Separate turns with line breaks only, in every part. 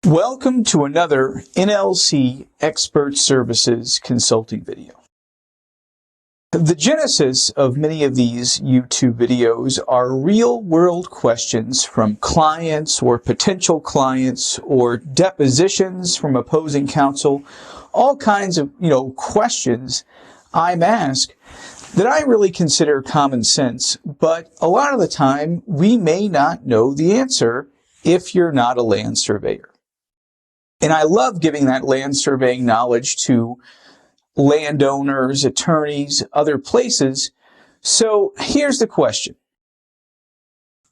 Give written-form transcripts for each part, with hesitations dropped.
Welcome to another NLC Expert Services consulting video. The genesis of many of these YouTube videos are real-world questions from clients or potential clients or depositions from opposing counsel, all kinds of, questions I'm asked that I really consider common sense, but a lot of the time we may not know the answer if you're not a land surveyor. And I love giving that land surveying knowledge to landowners, attorneys, other places. So here's the question.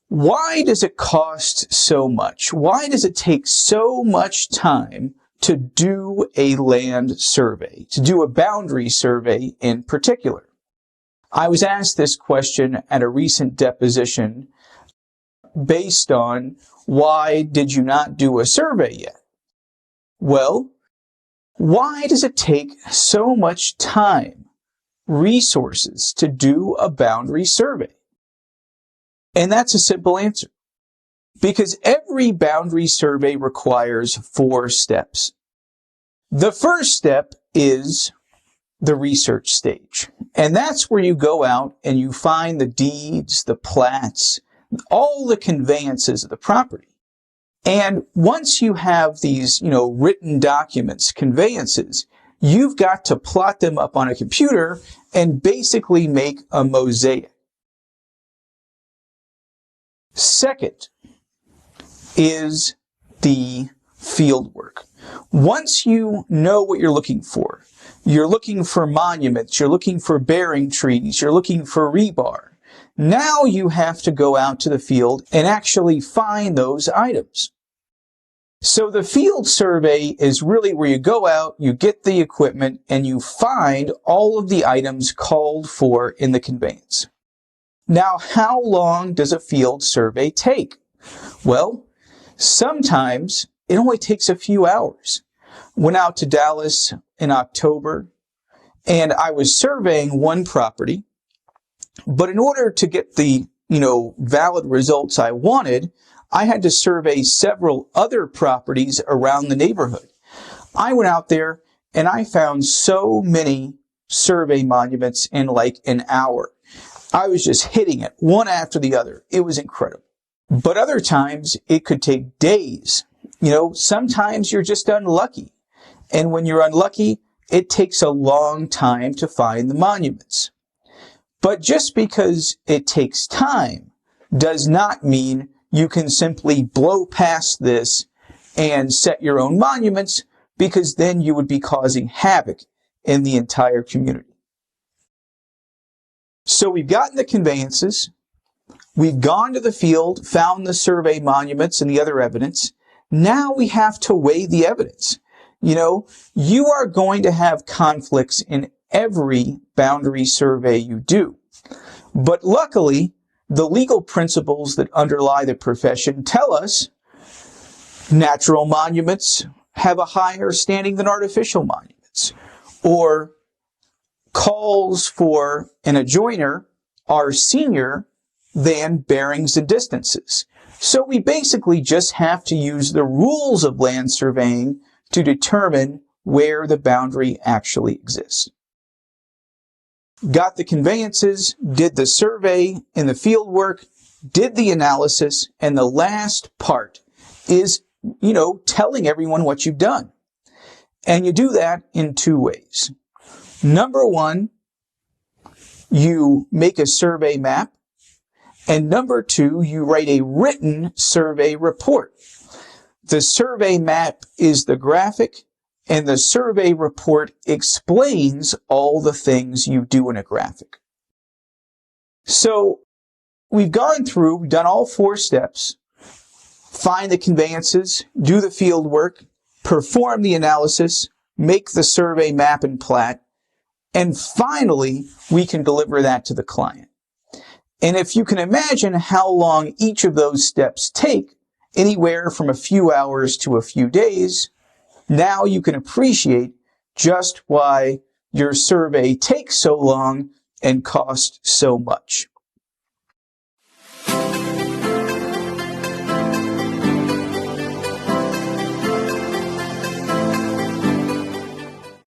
Why does it cost so much? Why does it take so much time to do a land survey, to do a boundary survey in particular? I was asked this question at a recent deposition based on why did you not do a survey yet? Well, why does it take so much time, resources to do a boundary survey? And that's a simple answer. Because every boundary survey requires 4 steps. The first step is the research stage. And that's where you go out and you find the deeds, the plats, all the conveyances of the property. And once you have these, written documents, conveyances, you've got to plot them up on a computer and basically make a mosaic. Second is the field work. Once you know what you're looking for monuments, you're looking for bearing trees, you're looking for rebar. Now you have to go out to the field and actually find those items. So the field survey is really where you go out, you get the equipment, and you find all of the items called for in the conveyance. Now, how long does a field survey take? Well, sometimes it only takes a few hours. Went out to Dallas in October, and I was surveying one property, but in order to get the, valid results I wanted, I had to survey several other properties around the neighborhood. I went out there and I found so many survey monuments in like an hour. I was just hitting it one after the other. It was incredible. But other times it could take days. Sometimes you're just unlucky. And when you're unlucky, it takes a long time to find the monuments. But just because it takes time does not mean you can simply blow past this and set your own monuments, because then you would be causing havoc in the entire community. So we've gotten the conveyances, we've gone to the field, found the survey monuments and the other evidence. Now we have to weigh the evidence. You are going to have conflicts in every boundary survey you do. But luckily, the legal principles that underlie the profession tell us natural monuments have a higher standing than artificial monuments, or calls for an adjoiner are senior than bearings and distances. So we basically just have to use the rules of land surveying to determine where the boundary actually exists. Got the conveyances, did the survey and the field work, did the analysis, and the last part is, telling everyone what you've done. And you do that in 2 ways. Number 1, you make a survey map, and number 2, you write a written survey report. The survey map is the graphic, and the survey report explains all the things you do in a graphic. So we've gone through, we've done all 4 steps. Find the conveyances, do the field work, perform the analysis, make the survey map and plat, and finally we can deliver that to the client. And if you can imagine how long each of those steps take, anywhere from a few hours to a few days, now you can appreciate just why your survey takes so long and costs so much.